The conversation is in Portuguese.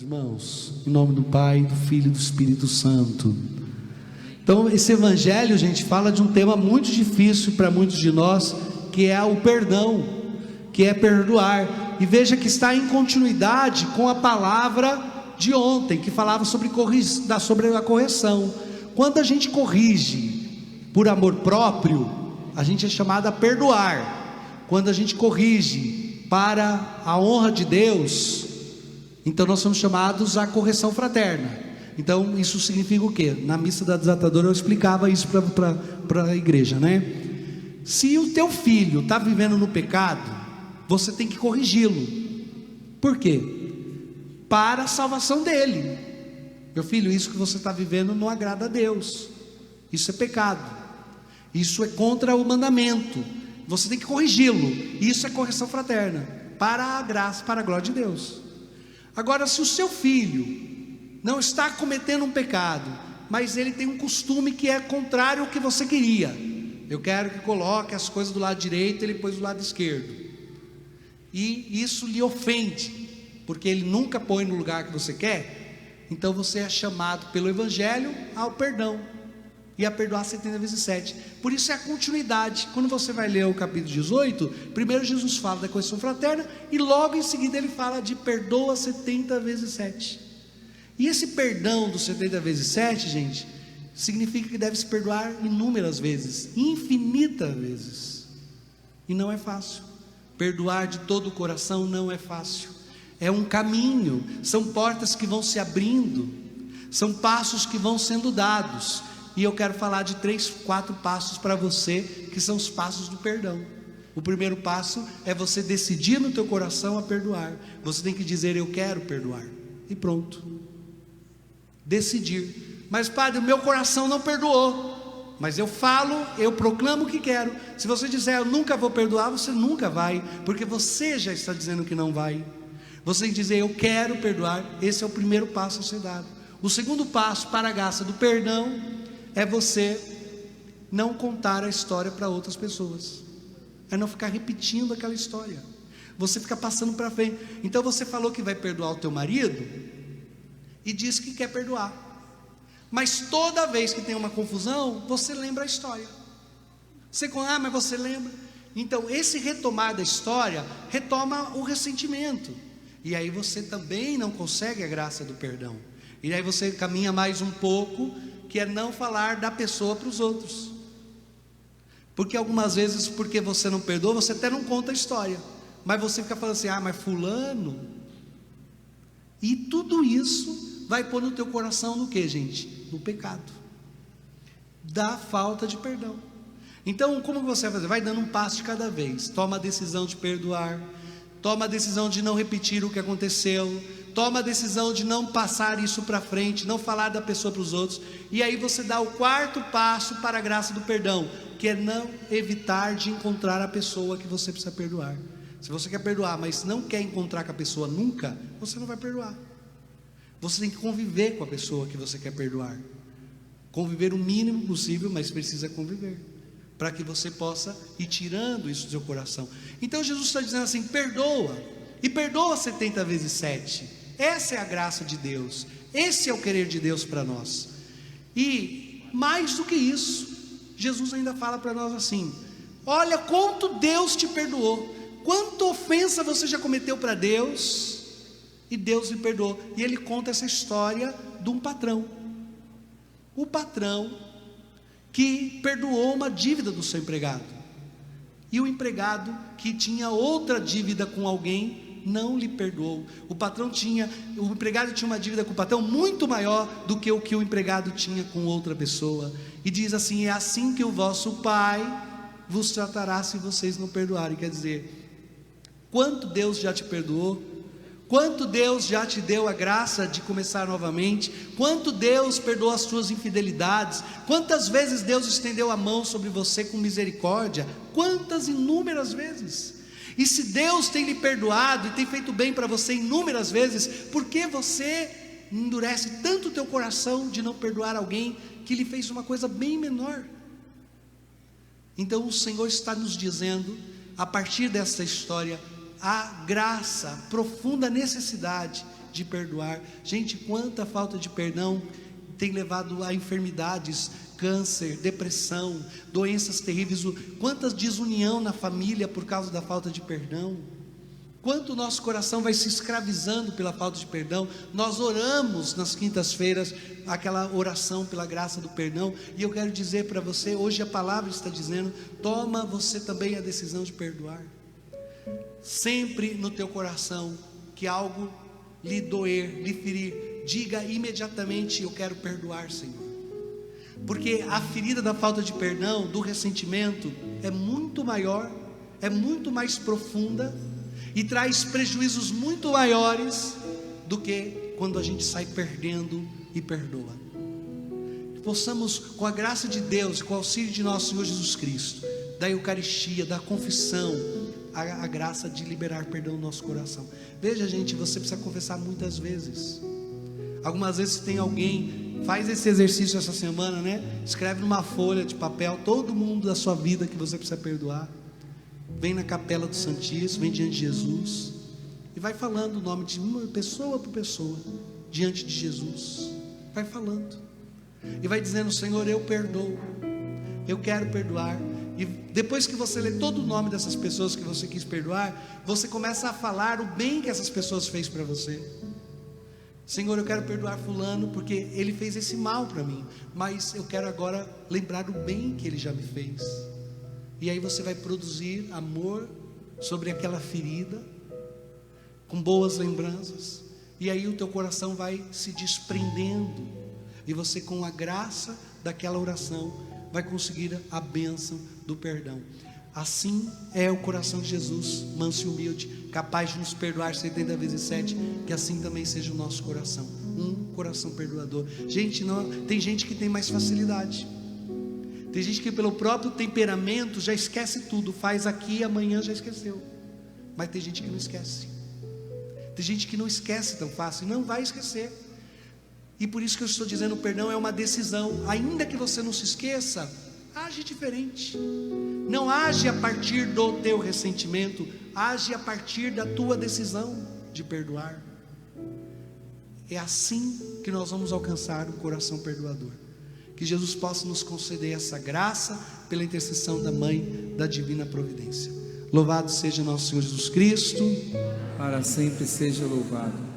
Irmãos, em nome do Pai, do Filho e do Espírito Santo. Então, esse evangelho, gente, fala de um tema muito difícil para muitos de nós, que é o perdão, que é perdoar. E veja que está em continuidade com a palavra de ontem, que falava sobre a correção. Quando a gente corrige por amor próprio, a gente é chamado a perdoar. Quando a gente corrige para a honra de Deus, então nós somos chamados à correção fraterna. Então isso significa o quê? Na missa da desatadora eu explicava isso para a igreja, né? Se o teu filho está vivendo no pecado, você tem que corrigi-lo. Por quê? Para a salvação dele. Meu filho, isso que você está vivendo não agrada a Deus. Isso é pecado. Isso é contra o mandamento. Você tem que corrigi-lo. Isso é correção fraterna, para a graça, para a glória de Deus. Agora, se o seu filho não está cometendo um pecado, mas ele tem um costume que é contrário ao que você queria, eu quero que coloque as coisas do lado direito, ele pôs do lado esquerdo, e isso lhe ofende, porque ele nunca põe no lugar que você quer, então você é chamado pelo Evangelho ao perdão, e a perdoar 70 vezes 7, por isso é a continuidade. Quando você vai ler o capítulo 18, primeiro Jesus fala da correção fraterna, e logo em seguida ele fala de perdoa 70 vezes 7, e esse perdão dos 70 vezes 7, gente, significa que deve se perdoar inúmeras vezes, infinitas vezes, e não é fácil. Perdoar de todo o coração não é fácil, é um caminho, são portas que vão se abrindo, são passos que vão sendo dados, e eu quero falar de 3, 4 passos para você, que são os passos do perdão. O primeiro passo é você decidir no teu coração a perdoar. Você tem que dizer: eu quero perdoar, e pronto. Decidir. Mas padre, o meu coração não perdoou. Mas eu falo, eu proclamo que quero. Se você disser eu nunca vou perdoar, você nunca vai, porque você já está dizendo que não vai. Você tem que dizer eu quero perdoar. Esse é o primeiro passo a ser dado. O segundo passo para a graça do perdão é você não contar a história para outras pessoas, é não ficar repetindo aquela história, você fica passando para frente. Então você falou que vai perdoar o teu marido e diz que quer perdoar, mas toda vez que tem uma confusão, você lembra a história. Mas você lembra. Então esse retomar da história retoma o ressentimento, e aí você também não consegue a graça do perdão. E aí você caminha mais um pouco, que é não falar da pessoa para os outros, porque algumas vezes, porque você não perdoa, você até não conta a história, mas você fica falando assim: mas fulano, e tudo isso vai pôr no teu coração no que, gente? No pecado, da falta de perdão. Então como você vai fazer? Vai dando um passo de cada vez, toma a decisão de perdoar, toma a decisão de não repetir o que aconteceu, toma a decisão de não passar isso para frente, não falar da pessoa para os outros, e aí você dá o quarto passo para a graça do perdão, que é não evitar de encontrar a pessoa que você precisa perdoar. Se você quer perdoar, mas não quer encontrar com a pessoa nunca, você não vai perdoar. Você tem que conviver com a pessoa que você quer perdoar, conviver o mínimo possível, mas precisa conviver, para que você possa ir tirando isso do seu coração. Então Jesus está dizendo assim: perdoa, e perdoa 70 vezes 7, essa é a graça de Deus, esse é o querer de Deus para nós. E mais do que isso, Jesus ainda fala para nós assim: olha quanto Deus te perdoou, quanta ofensa você já cometeu para Deus, e Deus lhe perdoou. E ele conta essa história de um patrão, o patrão que perdoou uma dívida do seu empregado, e o empregado que tinha outra dívida com alguém não lhe perdoou. O empregado tinha uma dívida com o patrão muito maior do que o empregado tinha com outra pessoa, e diz assim: é assim que o vosso Pai vos tratará se vocês não perdoarem. Quer dizer, quanto Deus já te perdoou, quanto Deus já te deu a graça de começar novamente, quanto Deus perdoou as tuas infidelidades, quantas vezes Deus estendeu a mão sobre você com misericórdia, quantas inúmeras vezes. E se Deus tem lhe perdoado e tem feito bem para você inúmeras vezes, por que você endurece tanto o teu coração de não perdoar alguém que lhe fez uma coisa bem menor? Então o Senhor está nos dizendo, a partir dessa história, a graça, a profunda necessidade de perdoar. Gente, quanta falta de perdão tem levado a enfermidades, câncer, depressão, doenças terríveis, quantas desunião na família por causa da falta de perdão. Quanto o nosso coração vai se escravizando pela falta de perdão. Nós oramos nas quintas-feiras aquela oração pela graça do perdão, e eu quero dizer para você, hoje a palavra está dizendo: toma você também a decisão de perdoar. Sempre no teu coração que algo lhe doer, lhe ferir, diga imediatamente: eu quero perdoar, Senhor. Porque a ferida da falta de perdão, do ressentimento, é muito maior, é muito mais profunda e traz prejuízos muito maiores do que quando a gente sai perdendo e perdoa. Possamos, com a graça de Deus e com o auxílio de nosso Senhor Jesus Cristo, da Eucaristia, da confissão, a graça de liberar perdão no nosso coração. Veja, gente, você precisa confessar muitas vezes. Algumas vezes tem alguém, faz esse exercício essa semana, né? Escreve numa folha de papel todo mundo da sua vida que você precisa perdoar. Vem na capela do Santíssimo, vem diante de Jesus e vai falando o nome de uma pessoa por pessoa diante de Jesus. Vai falando e vai dizendo: Senhor, eu perdoo, eu quero perdoar. E depois que você lê todo o nome dessas pessoas que você quis perdoar, você começa a falar o bem que essas pessoas fez para você. Senhor, eu quero perdoar fulano porque ele fez esse mal para mim, mas eu quero agora lembrar do bem que ele já me fez. E aí você vai produzir amor sobre aquela ferida, com boas lembranças, e aí o teu coração vai se desprendendo, e você, com a graça daquela oração, vai conseguir a bênção do perdão. Assim é o coração de Jesus, manso e humilde, capaz de nos perdoar 70 vezes 7, que assim também seja o nosso coração, um coração perdoador. Gente, não, tem gente que tem mais facilidade. Tem gente que pelo próprio temperamento já esquece tudo, faz aqui e amanhã já esqueceu. Mas tem gente que não esquece. Tem gente que não esquece tão fácil, não vai esquecer. E por isso que eu estou dizendo, o perdão é uma decisão. Ainda que você não se esqueça, age diferente. Não age a partir do teu ressentimento, age a partir da tua decisão de perdoar. É assim que nós vamos alcançar um coração perdoador. Que Jesus possa nos conceder essa graça pela intercessão da Mãe da Divina Providência. Louvado seja nosso Senhor Jesus Cristo. Para sempre seja louvado.